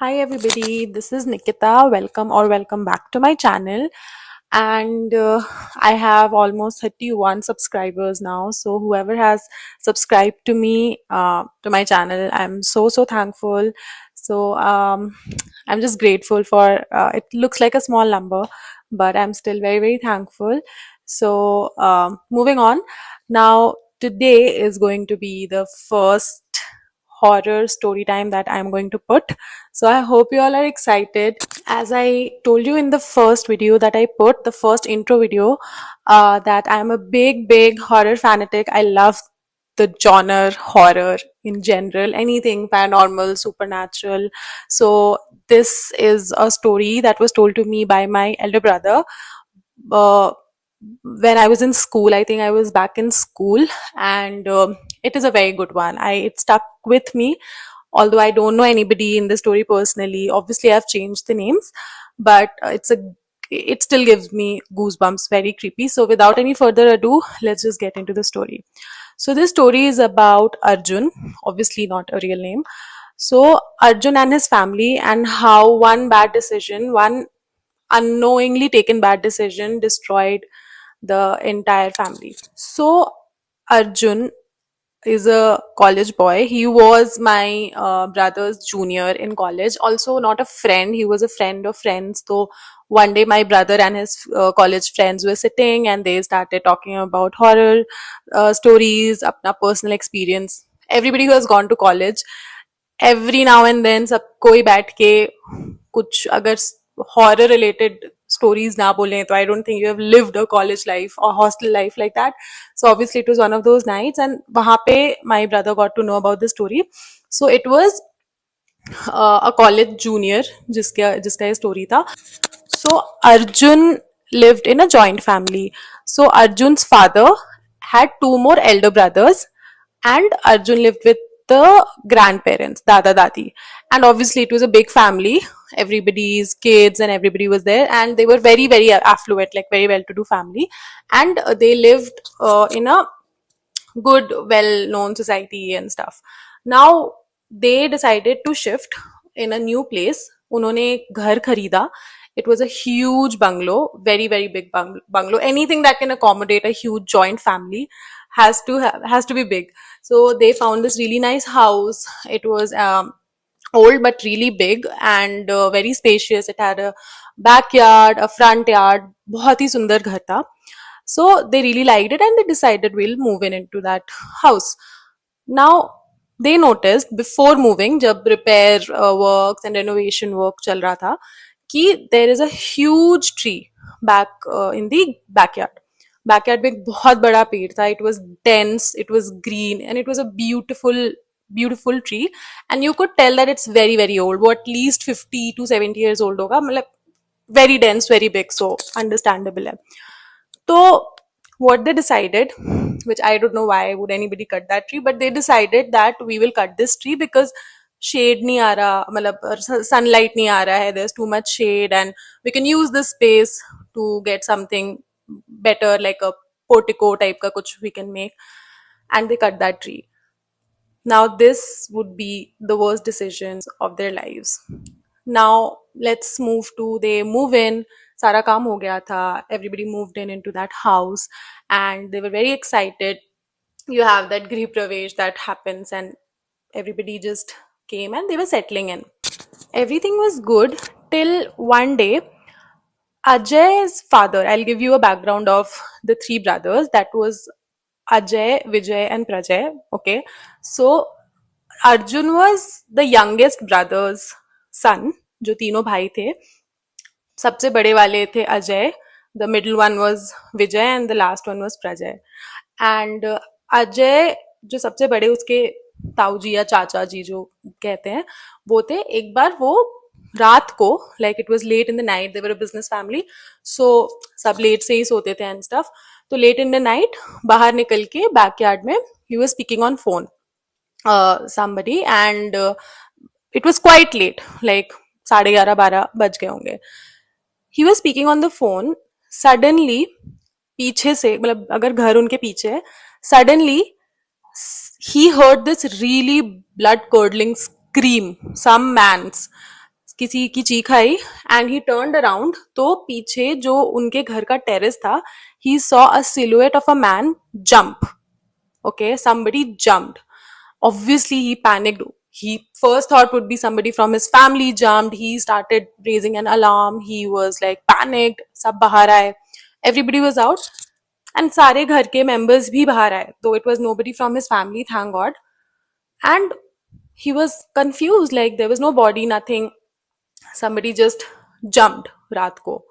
Hi everybody, this is Nikita. Welcome back to my channel. And I have almost 31 subscribers now. So whoever has subscribed to me to my channel, I'm so thankful. So I'm just grateful for it looks like a small number, but I'm still very thankful. So moving on. Now today is going to be the first horror story time that I'm going to put. So I hope you all are excited. As I told you in the first video that I put, the first intro video, that I'm a big horror fanatic. I love the genre horror in general, anything paranormal, supernatural. So this is a story that was told to me by my elder brother. Uh, when I was in school, I think I was back in school, and it is a very good one. It stuck with me, although I don't know anybody in the story personally. Obviously, I've changed the names, but it still gives me goosebumps. Very creepy. So, without any further ado, let's just get into the story. So, this story is about Arjun. Obviously, not a real name. So, Arjun and his family, and how one bad decision, one unknowingly taken bad decision destroyed the entire family. So Arjun is a college boy. He was my brother's junior in college. Also not a friend. He was a friend of friends. So one day my brother and his college friends were sitting and they started talking about horror stories, अपना personal experience. Everybody who has gone to college, every now and then सब कोई बैठ के कुछ अगर horror related stories ना बोलें तो I don't think you have lived a college life or hostel life like that. So obviously it was one of those nights and वहाँ पे my brother got to know about the story. So it was a college junior जिसका ये story था. So Arjun lived in a joint family. So Arjun's father had two more elder brothers, and Arjun lived with the grandparents, Dada Dadi. And obviously, it was a big family. Everybody's kids and everybody was there, and they were very affluent, like very well to do family. And they lived in a good, well known society and stuff. Now, they decided to shift in a new place. उन्होंने एक घर खरीदा. It was a huge bungalow, very big bungalow. Anything that can accommodate a huge joint family has to be big. So they found this really nice house. It was old but really big and very spacious. It had a backyard, a front yard. बहुत ही सुंदर घर था. So they really liked it and they decided we'll move in into that house. Now they noticed before moving, जब repair works and renovation work चल रहा था, कि there is a huge tree back in the backyard. Backyard में एक बहुत बड़ा पेड़ था. It was dense, it was green, and it was a beautiful tree. And you could tell that it's very old. वो at least 50 to 70 years old होगा. मतलब very dense, very big, so understandable है. So what they decided, which I don't know why would anybody cut that tree, but they decided that we will cut this tree because shade नहीं आ रहा, मतलब sunlight नहीं आ रहा है, there's too much shade and we can use this space to get something better like a portico type का कुछ we can make, and they cut that tree. Now this would be the worst decisions of their lives. Now let's move to, they move in. सारा काम हो गया था. Everybody moved in into that house and they were very excited. You have that Grih Pravesh that happens and everybody just came and they were settling in. Everything was good till one day Ajay's father, I'll give you a background of the three brothers. That was Ajay, Vijay, and Prajay. Okay. So Arjun was the youngest brother's son, जो तीनों भाई थे. सबसे बड़े वाले थे Ajay, the middle one was Vijay and the last one was Prajay. And Ajay जो सबसे बड़े उसके ताऊजी या चाचा जी जो कहते हैं वो थे. एक बार वो रात को, like it was late in the night, they were a business family, so सब लेट से ही सोते थे and stuff. तो late in the night बाहर निकल के बैकयार्ड में he was speaking on phone somebody and it was quite late, like 11:30-12 बज गए होंगे. He was speaking on the phone. Suddenly पीछे से, मतलब अगर घर उनके पीछे है, suddenly he heard this really blood curdling scream, some man's, किसी की चीख आई एंड ही टर्न्ड अराउंड, तो पीछे जो उनके घर का टेरेस था, he saw a silhouette of a man jump. Okay, somebody jumped. Obviously he panicked. He first thought would be somebody from his family jumped. He started raising an alarm. He was like panicked. सब बाहर आए. Everybody was out and सारे घर के members भी बाहर आए, though it was nobody from his family, thank God. And he was confused, like there was no body, nothing. Somebody just jumped रात को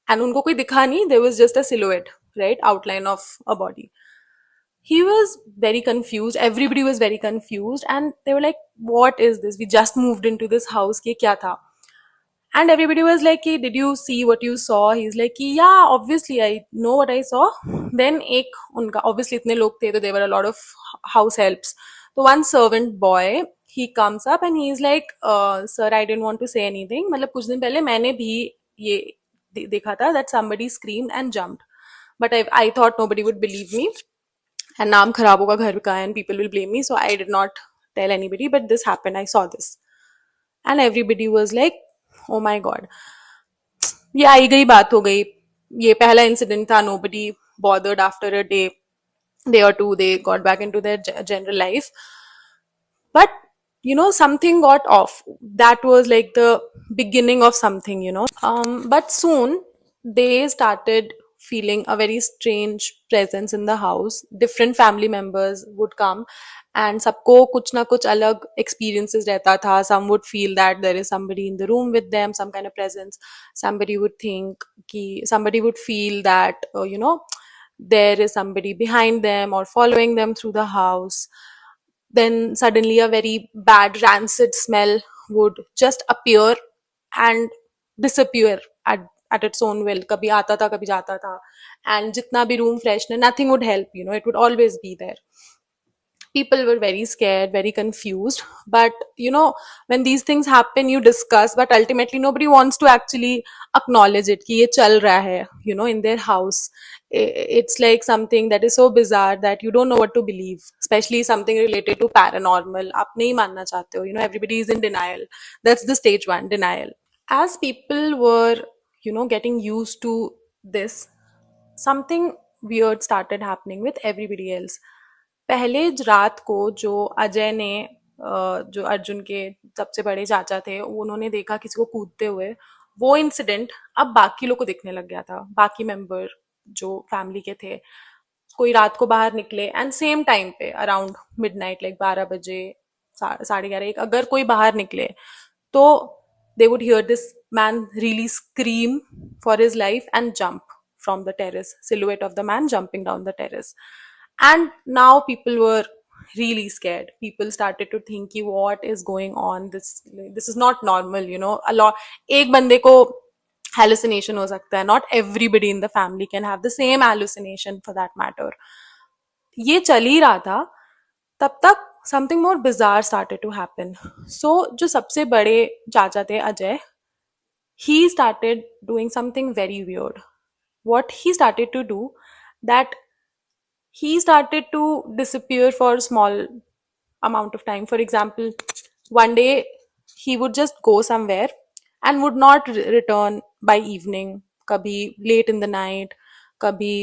and उनको कोई दिखा नहीं. There was just a silhouette, right, outline of a body. He was very confused. Everybody was very confused and they were like, what is this? We just moved into this house. Ye kya tha? And everybody was like, hey, did you see what you saw? He's like, yeah, obviously I know what I saw. Then ek unka, obviously itne log the, so there were a lot of house helps. So one servant boy, he comes up and he's like, sir, I didn't want to say anything. मतलब कुछ दिन पहले मैंने भी ये देखा था that somebody screamed and jumped. But I thought nobody would believe me and naam kharab hoga ghar ka and people will blame me, so I did not tell anybody, but this happened, I saw this. And everybody was like, oh my god, ये आई गई बात हो गई, ये पहला incident था. Nobody bothered. After a day or two, they got back into their general life. But something got off. That was like the beginning of something. But soon they started feeling a very strange presence in the house. Different family members would come and सबको कुछ ना कुछ अलग experiences रहता था. Some would feel that there is somebody in the room with them, some kind of presence. Somebody would feel that there is somebody behind them or following them through the house. Then suddenly a very bad rancid smell would just appear and disappear at its own will. Kabhi aata tha, kabhi jata tha. And jitna bhi room freshener, nothing would help, it would always be there. People were very scared, very confused. But when these things happen, you discuss, but ultimately nobody wants to actually acknowledge it कि ये चल रहा है, in their house. It's like something that is so bizarre that you don't know what to believe, especially something related to paranormal. आप नहीं मानना चाहते हो, everybody is in denial. That's the stage one, denial. As people were, getting used to this, something weird started happening with everybody else. पहले रात को जो अजय ने जो अर्जुन के सबसे बड़े चाचा थे, उन्होंने देखा किसी को कूदते हुए, वो इंसिडेंट अब बाकी लोग को दिखने लग गया था. बाकी मेंबर जो फैमिली के थे, कोई रात को बाहर निकले एंड सेम टाइम पे अराउंड मिडनाइट, लाइक 12 बजे, 11:30, एक अगर कोई बाहर निकले तो they would hear this man really scream for his life and jump from the terrace, silhouette of the man jumping down the terrace. And now people were really scared. People started to think what is going on, this is not normal. A lot, एक बंदे को hallucination हो सकता है, not everybody in the family can have the same hallucination for that matter. ये चल ही रहा था, तब तक something more bizarre started to happen. So जो सबसे बड़े चाचा थे Ajay, he started doing something very weird. What he started to do, that he started to disappear for a small amount of time. For example, one day he would just go somewhere and would not return by evening. Kabhi late in the night, kabhi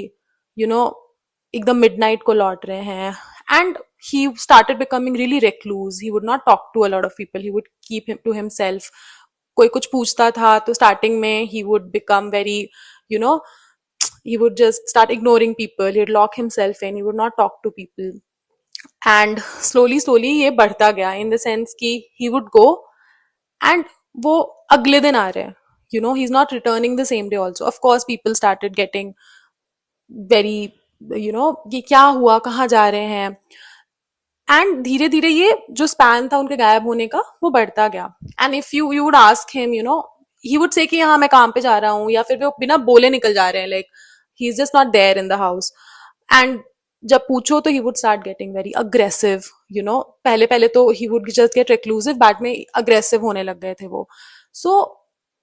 एकदम midnight को लौट रहे हैं. And he started becoming really recluse. He would not talk to a lot of people. He would keep him to himself. कोई कुछ पूछता था तो starting में he would become very, you know, he would just start ignoring people. He'd lock himself in. He would not talk to people. And slowly ये बढ़ता गया, in the sense कि he would go and वो अगले दिन आ रहे हैं. He's not returning the same day also. Of course, people started getting very, ये क्या हुआ, कहाँ जा रहे हैं. एंड धीरे धीरे ये जो स्पैन था उनके गायब होने का, वो बढ़ता गया. And if you would ask him, he would say कि हाँ मैं काम पे जा रहा हूँ, या फिर वो बिना बोले निकल जा रहे हैं, like he is just not there in the house. And जब पूछो तो he would start getting very aggressive. पहले पहले तो he would just get reclusive, बाद में अग्रेसिव होने लग गए थे वो. So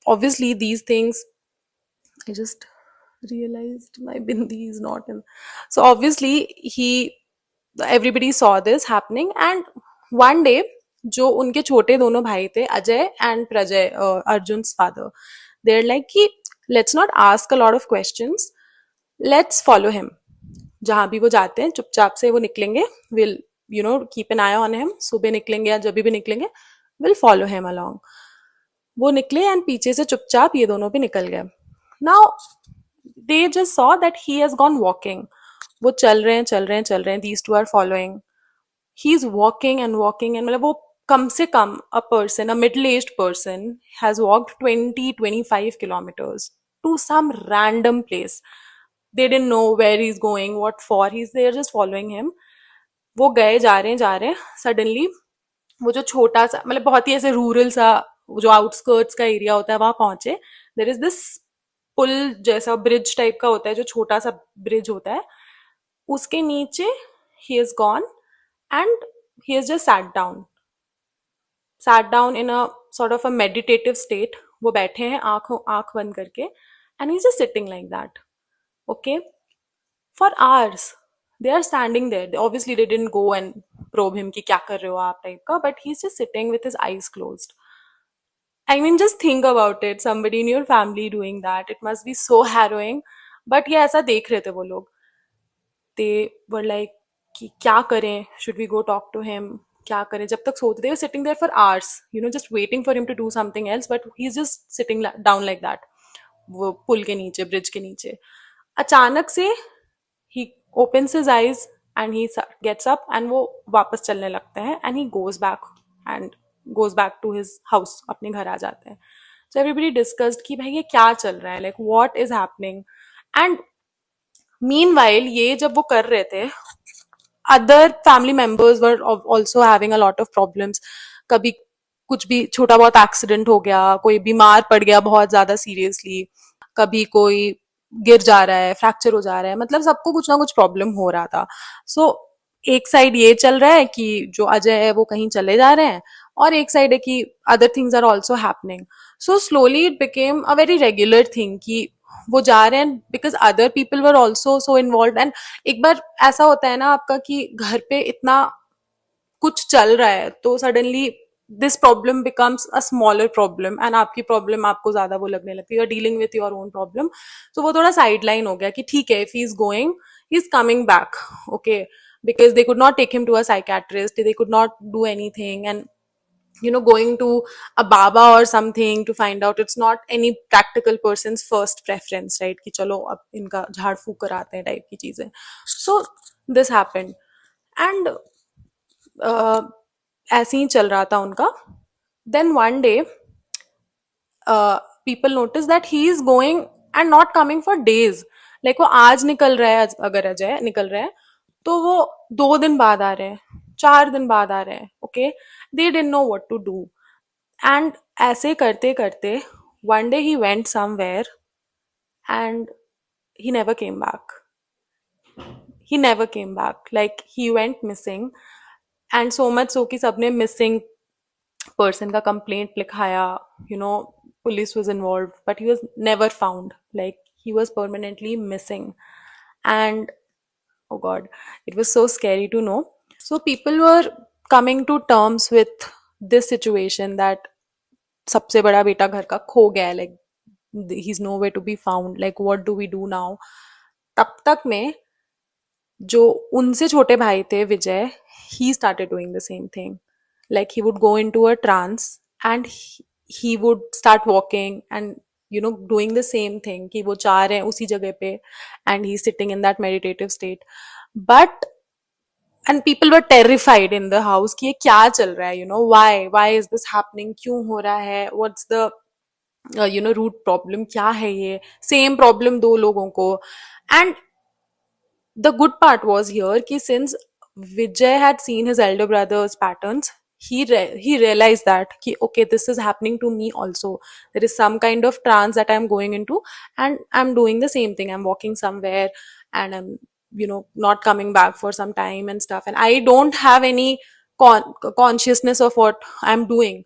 obviously these things, I just realized my bindi is not in. So obviously everybody saw this happening, and one day जो उनके छोटे दोनों भाई थे, Ajay and Prajay, Arjun's father, there like कि let's not ask a lot of questions, let's follow him. जहां भी वो जाते हैं चुपचाप से वो निकलेंगे, will keep an eye on him, सुबह निकलेंगे या जब भी निकलेंगे, विल फॉलो हिम अलोंग। वो निकले एंड पीछे से चुपचाप ये दोनों भी निकल गए। Now they just saw that he has gone walking. वो चल रहे हैं चल रहे हैं चल रहे हैं, these two are following, he is walking and मतलब वो कम से कम a person, a middle aged person has walked 20-25 kilometers to some random place. They didn't know where he's going, what for, they're just following him. वो गए, जा रहे हैं, सडनली वो जो छोटा सा, मतलब बहुत ही ऐसे रूरल सा, जो आउटस्कर्ट्स का एरिया होता है, वहां पहुंचे। देर इज दिस पुल जैसा, ब्रिज टाइप का होता है, जो छोटा सा ब्रिज होता है, उसके नीचे he is gone and he is just sat down in a sort of a meditative state. वो बैठे हैं आंख बंद करके, and he's just sitting like that. Okay, for hours they are standing there. Obviously they didn't go and probe him कि क्या कर रहे हो आप type का, but he's just sitting with his eyes closed. I mean, just think about it, somebody in your family doing that. It must be so harrowing. But ये ऐसा देख रहे थे वो लोग. They were like कि क्या करें, should we go talk to him, क्या करें, जब तक सोते, they were sitting there for hours, just waiting for him to do something else, but he's just sitting down like that, वो पुल के नीचे, ब्रिज के नीचे। अचानक से he opens his eyes and he gets up and वो वापस चलने लगते हैं, and he goes back to his house, अपने घर आ जाते हैं। So everybody discussed कि भाई ये क्या चल रहा है, like what is happening, and meanwhile ये जब वो कर रहे थे, other family members were also having a lot of problems. कभी कुछ भी छोटा बहुत एक्सीडेंट हो गया, कोई बीमार पड़ गया बहुत ज्यादा सीरियसली, कभी कोई गिर जा रहा है, फ्रैक्चर हो जा रहा है, मतलब सबको कुछ ना कुछ प्रॉब्लम हो रहा था। सो एक साइड ये चल रहा है कि जो अजय है वो कहीं चले जा रहे हैं, और एक साइड है कि other things are also happening. So slowly it became a very regular thing कि वो जा रहे हैं, because other people were also so involve. And एक बार ऐसा होता है ना आपका कि घर पे इतना कुछ चल रहा है, तो suddenly this problem becomes a smaller problem, and आपकी प्रॉब्लम आपको ज्यादा वो लगने लगती है, you are dealing with your own problem. तो वो थोड़ा साइडलाइन हो गया कि ठीक है, if he is going, he is coming back, okay, because they could not take him to a psychiatrist, they could not do anything, and going to a baba or something to find out, it's not any practical person's first preference, right, कि चलो अब इनका झाड़ फूक कराते हैं type की चीजें। So this happened, and ऐसे ही चल रहा था उनका। Then one day people notice that he is going and not coming for days. Like वो आज निकल रहा है, अगर अजय निकल रहा है तो वो 2 दिन बाद आ रहे हैं, 4 दिन बाद आ रहे हैं, okay. They didn't know what to do, and ऐसे करते करते one day he went somewhere and he never came back. He never came back, like he went missing, and so much so कि सबने missing person का complaint लिखाया, police was involved, but he was never found, like he was permanently missing. And oh god, it was so scary to know. So people were coming to terms with this situation that सबसे बड़ा बेटा घर का खो गया है, like he's nowhere to be found, like what do we do now? तब तक में जो उनसे छोटे भाई थे, विजय, he started doing the same thing. Like he would go into a trance and he would start walking and doing the same thing कि वो जा रहे हैं उसी जगह पे, and he's sitting in that meditative state. But and people were terrified in the house कि ये क्या चल रहा है, why is this happening, क्यों हो रहा है, what's the root problem, क्या है ये, same problem दो लोगों को। And the good part was here कि since Vijay had seen his elder brother's patterns, he realized that कि okay, this is happening to me also. There is some kind of trance that I'm going into, and I'm doing the same thing. I'm walking somewhere and I'm not coming back for some time and stuff, and I don't have any consciousness of what I'm doing.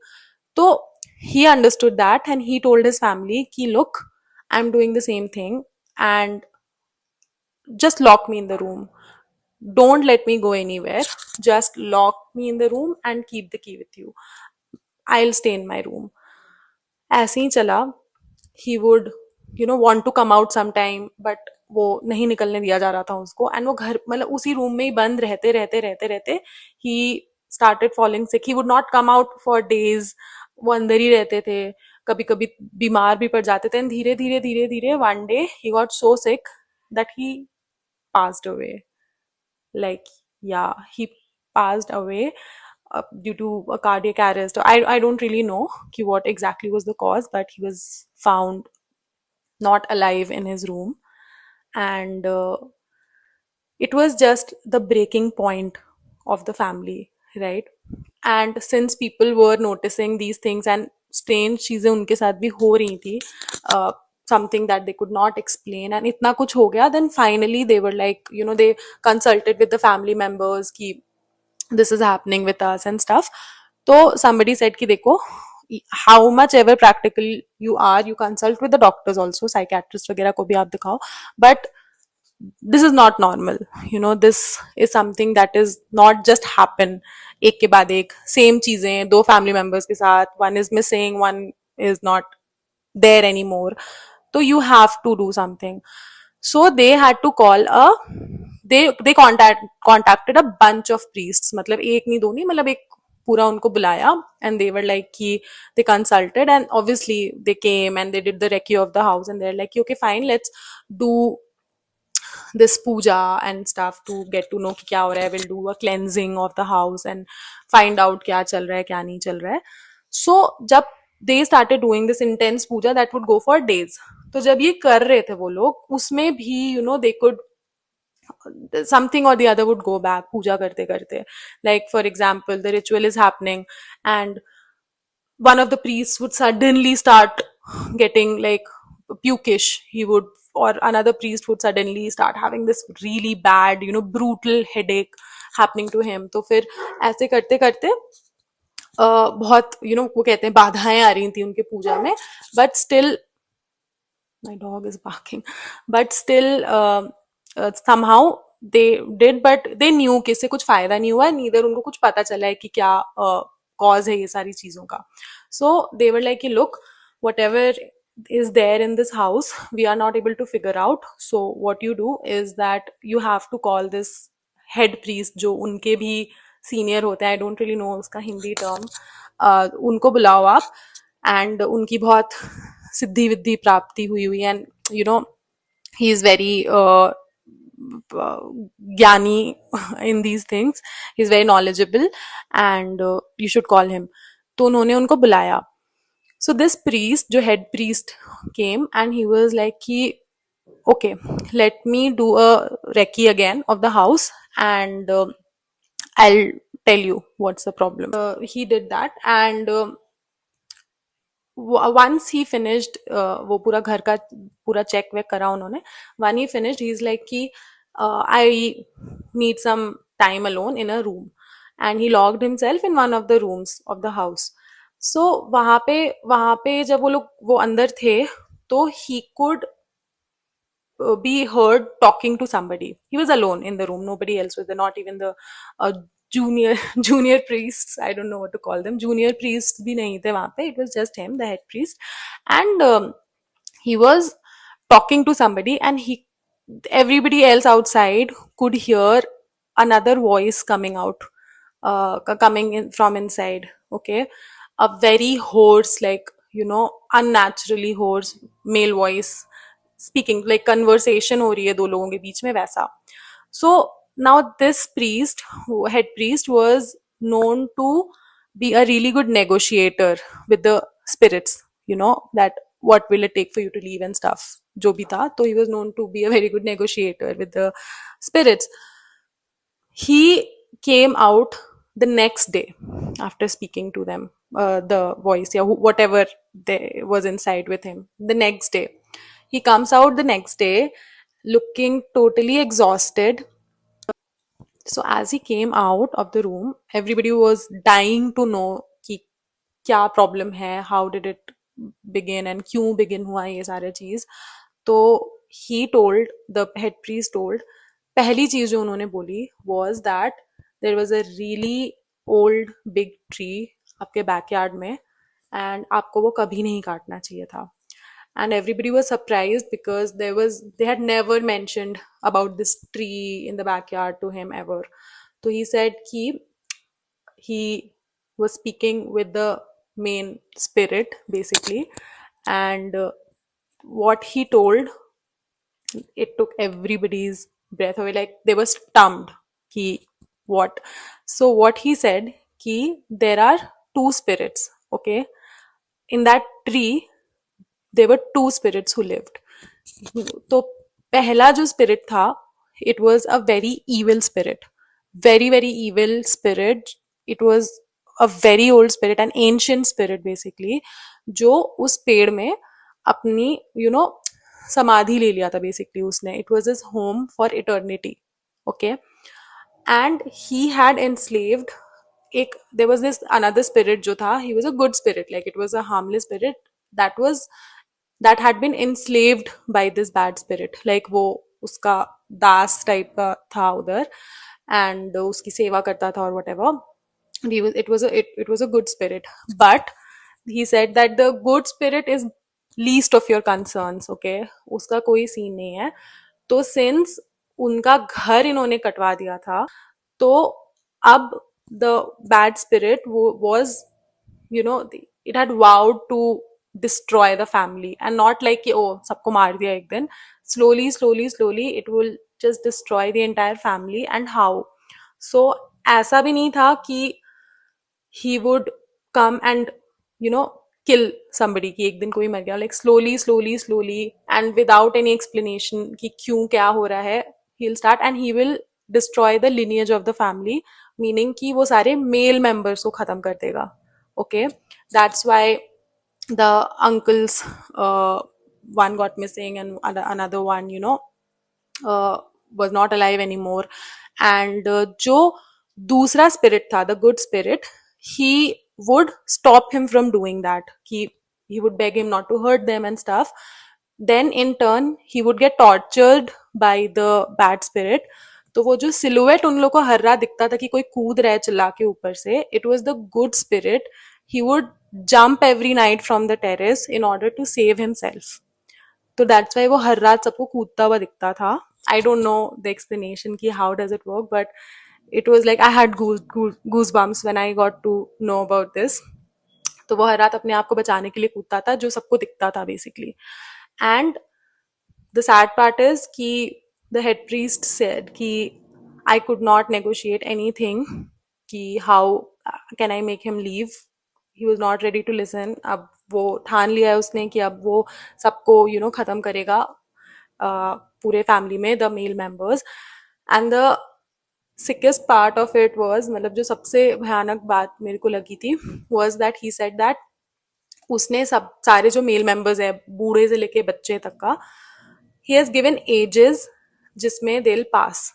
So he understood that and he told his family कि look, I'm doing the same thing and just lock me in the room. don't let me go anywhere, just lock me in the room and keep the key with you, I'll stay in my room. ऐसे ही चला. He would want to come out sometime, but वो नहीं निकलने दिया जा रहा था उसको, एंड वो घर मतलब उसी रूम में ही बंद रहते रहते रहते रहते he started falling sick. He would not come out for days. वो अंदर ही रहते थे, कभी कभी बीमार भी पड़ जाते थे, एंड धीरे धीरे धीरे धीरे one day he got so sick that he passed away. Like, yeah, he passed away due to a cardiac arrest. I don't really know what exactly was the cause, but he was found not alive in his room. And it was just the breaking point of the family, right? And since people were noticing these things and strange चीजें उनके साथ भी हो रही थी, uh, something that they could not explain, and इतना कुछ हो गया, then finally they were like, they consulted with the family members कि this is happening with us and stuff. So somebody said कि देखो, how much ever practical you are, you consult with the doctors also, psychiatrist वगैरह को भी आप दिखाओ, but this is not normal. This is something that is not just happen एक के बाद एक सेम चीजें दो फैमिली मेंबर्स के साथ, one is missing, one is not there anymore. So you have to do something. So they had to call a they contacted a bunch of priests. मतलब एक नहीं दो नहीं, मतलब एक पूरा उनको बुलाया, and they were like कि they consulted, and obviously they came and they did the recce of the house, and they're like okay fine, let's do this puja and stuff to get to know कि क्या हो रहा है. We'll do a cleansing of the house and find out क्या चल रहा है क्या नहीं चल रहा है. So जब they started doing this intense puja that would go for days, तो जब ये कर रहे थे वो लोग, उसमें भी they could something or the other would go back puja karte karte. Like for example, the ritual is happening and one of the priests would suddenly start getting like pukish. He would, or another priest would suddenly start having this really bad, brutal headache happening to him. तो फिर ऐसे करते करते बहुत वो कहते हैं बाधाएं आ रही थी उनके पूजा में, but still my dog is barking, but still somehow they did, but they knew कि इससे कुछ फायदा नहीं हुआ, neither उनको कुछ पता चला है कि क्या cause है ये सारी चीजों का. So they were like look, whatever is there in this house we are not able to figure out, so what you do is that you have to call this head priest जो उनके भी senior होते हैं, I don't really know उसका Hindi term, उनको बुलाओ आप, and उनकी बहुत सिद्धि विद्धि प्राप्ति हुई हुई, एंड he is very ज्ञानी in these things, he is very knowledgeable, and you should call him. तो उन्होंने उनको बुलाया. So this priest, जो head priest came, and he was like कि okay, let me do a recce again of the house, and I'll tell you what's the problem. He did that, and once he finished वो पूरा घर का पूरा check वेक करा उन्होंने. When he finished, he's like कि I need some time alone in a room, and he locked himself in one of the rooms of the house. So वहाँ पे जब वो अंदर थे, तो he could be heard talking to somebody. He was alone in the room, nobody else was there, not even the junior junior priests, I don't know what to call them, junior priests bhi nahi the wahan pe. It was just him, the head priest, and he was talking to somebody, and everybody else outside could hear another voice coming out, coming in from inside. Okay, a very hoarse, like unnaturally hoarse male voice speaking, like conversation हो रही है दो लोगों के बीच में वैसा. So now this priest, head priest, was known to be a really good negotiator with the spirits, that what will it take for you to leave and stuff जो भी था. तो he was known to be a very good negotiator with the spirits. He came out the next day after speaking to them, the voice, yeah, whatever they was inside with him. The next day he comes out, the next day, looking totally exhausted. So as he came out of the room, everybody was dying to know कि क्या problem है, how did it begin, and क्यों begin हुआ ये सारे चीज. तो he told, the head priest told, पहली चीज जो उन्होंने बोली was that there was a really old big tree आपके बैकयार्ड में, एंड आपको वो कभी नहीं काटना चाहिए था. And everybody was surprised because they had never mentioned about this tree in the backyard to him ever. So he said he was speaking with the main spirit basically, and what he told, it took everybody's breath away. Like they were stumped. He what? So what he said, there are two spirits. Okay, in that tree there were two spirits who lived. तो पहला जो spirit था, it was a very evil spirit, very very evil spirit. It was a very old spirit, an ancient spirit basically, जो उस पेड़ में अपनी समाधि ले लिया था बेसिकली उसने. It was his home for eternity. Okay, and he had enslaved एक, there was this another spirit जो था, he was a good spirit, like it was a harmless spirit that was that had been enslaved by this bad spirit. Like वो उसका दास type का था उधर, and उसकी सेवा करता था और whatever. It was a good spirit, but he said that the good spirit is least of your concerns. Okay, उसका कोई सीन नहीं है. तो since उनका घर इन्होंने कटवा दिया था, तो अब the bad spirit was, it had vowed to destroy the family, and not like कि oh सबको मार दिया एक दिन. Slowly it will just destroy the entire family. And how? So ऐसा भी नहीं था कि he would come and kill somebody कि एक दिन कोई मर गया. Like slowly and without any explanation कि क्यों क्या हो रहा है, he'll start and he will destroy the lineage of the family, meaning कि वो सारे male members को खत्म कर देगा. Okay, that's why the uncles, one got missing and another one uh, was not alive anymore. And जो दूसरा spirit था, the good spirit, he would stop him from doing that. He would beg him not to hurt them and stuff. Then in turn he would get tortured by the bad spirit. तो वो जो silhouette उन लोग को हर रात दिखता था कि कोई कूद रहा है चिल्ला के ऊपर से, it was the good spirit. He would jump every night from the terrace in order to save himself. तो दैट्स वाई वो हर रात सबको कूदता हुआ दिखता था. I don't know the explanation की how does it work, but it was like I had goose bumps when I got to know about this. तो वो हर रात अपने आप को बचाने के लिए कूदता था, जो सबको दिखता था basically. And the sad part is कि the head priest said कि I could not negotiate anything कि how can I make him leave. He was not ready to listen. अब वो ठान लिया है उसने कि अब वो सबको खत्म करेगा पूरे फैमिली में, the male members. And the sickest part of it was, मतलब जो सबसे भयानक बात मेरे को लगी थी, was that he said that उसने सब सारे जो मेल मेंबर्स है, बूढ़े से लेके बच्चे तक का, ही हैज गिवन एजेस जिसमें दे विल पास.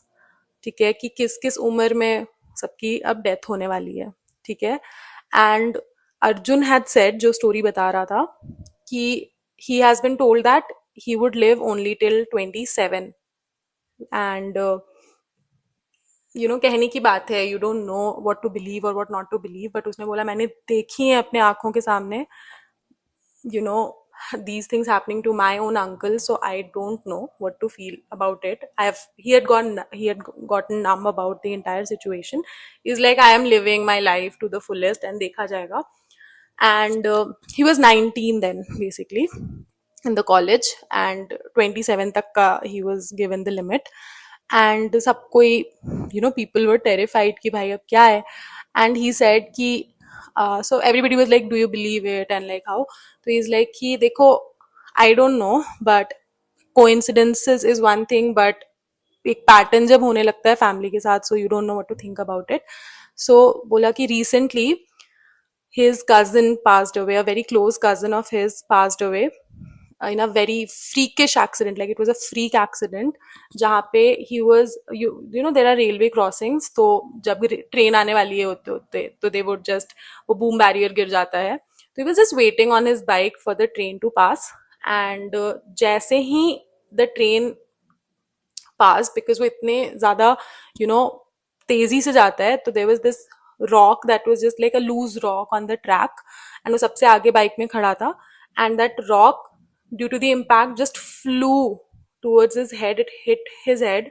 ठीक है, कि किस किस उम्र में सबकी अब डेथ होने वाली है. ठीक है, एंड अर्जुन हैड सेड, जो स्टोरी बता रहा था, कि he has been told that he would live only till 27. And कहने की बात है, you don't know what to believe और what not to believe, but उसने बोला मैंने देखी है अपने आंखों के सामने these things happening to my own uncle, so I don't know what to feel about it. He had gotten numb about the entire situation. He's like, I am living my life to the fullest and dekha jayega. And he was 19 then basically in the college, and 27 tak ka he was given the limit. And sab koi people were terrified ki bhai ab kya hai. And he said ki so everybody was like, do you believe it, and like how. So he's like कि देखो, I don't know, but coincidences is one thing, but एक pattern जब होने लगता है family के साथ, so you don't know what to think about it. So बोला कि recently his cousin passed away, a very close cousin of his passed away in a very freakish accident. Like it was a freak accident जहाँ पे he was, there are railway crossings, तो जब train आने वाली है होते होते तो they would just, वो boom barrier गिर जाता है, तो he was just waiting on his bike for the train to pass. And जैसे ही the train पास, बिकॉज वो इतने ज्यादा यू नो तेजी से जाता है. तो there was this rock that was just like a loose rock on the track, and वो सबसे आगे बाइक में खड़ा था. And that rock, due to the impact, just flew towards his head. It hit his head,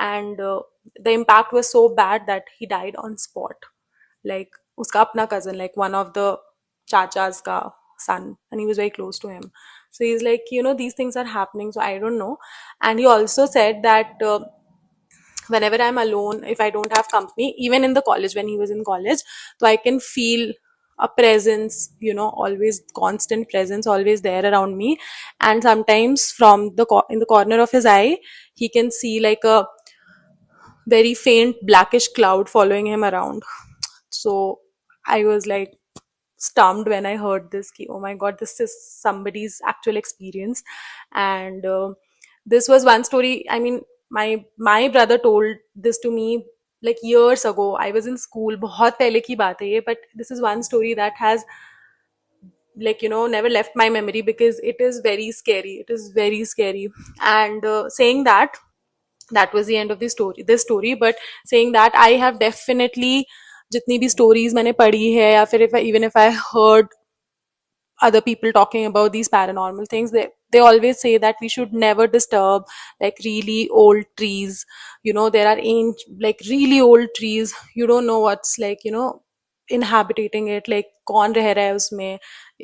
and the impact was so bad that he died on spot. Like uska apna cousin, like one of the chacha's ka son, and he was very close to him. So he's like, these things are happening, so I don't know. And he also said that whenever I'm alone, if I don't have company, even in the college, when he was in college, so I can feel a presence, always constant presence, always there around me. And sometimes from in the corner of his eye, he can see like a very faint blackish cloud following him around. So I was like stumped when I heard this. Ki, oh my god, this is somebody's actual experience. And this was one story. I mean, my brother told this to me like years ago. I was in school. बहुत पहले की बात है ये. But this is one story that has, like, never left my memory, because it is very scary. It is very scary. And saying that was the end of the story, this story. But saying that, I have definitely, जितनी भी stories मैंने पढ़ी है, या फिर even if I heard other people talking about these paranormal things, they always say that we should never disturb like really old trees. There are like really old trees. You don't know what's, like, inhabiting it, like kaun reh raha hai usme.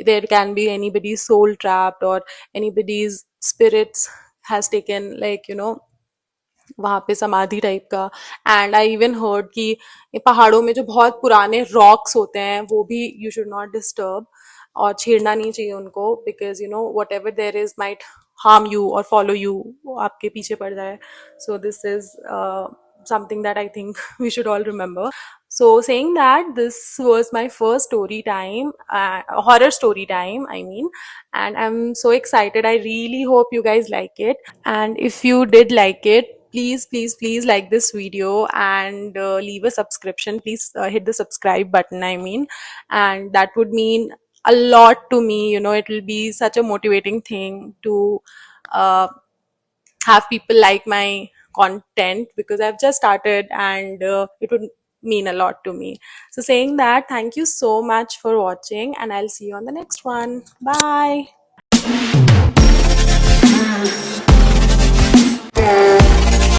There can be anybody's soul trapped, or anybody's spirits has taken, like, वहां पे समाधि type का. And I even heard कि पहाड़ों में जो बहुत पुराने रॉक्स होते हैं, वो भी यू शुड नॉट डिस्टर्ब, और छेड़ना नहीं चाहिए उनको, because what ever there is might harm you और फॉलो यू, वो आपके पीछे पड़ जाए. So this is something that I think we should all remember. So saying that, this was my first story time, horror story time, I mean. And I'm so excited. I really hope you guys like it. And if you did like it, please like this video, and leave a subscription. Please hit the subscribe button, I mean. And that would mean a lot to me. It will be such a motivating thing to uh, have people like my content, because I've just started, and it would mean a lot to me. So saying that, thank you so much for watching, and I'll see you on the next one. Bye.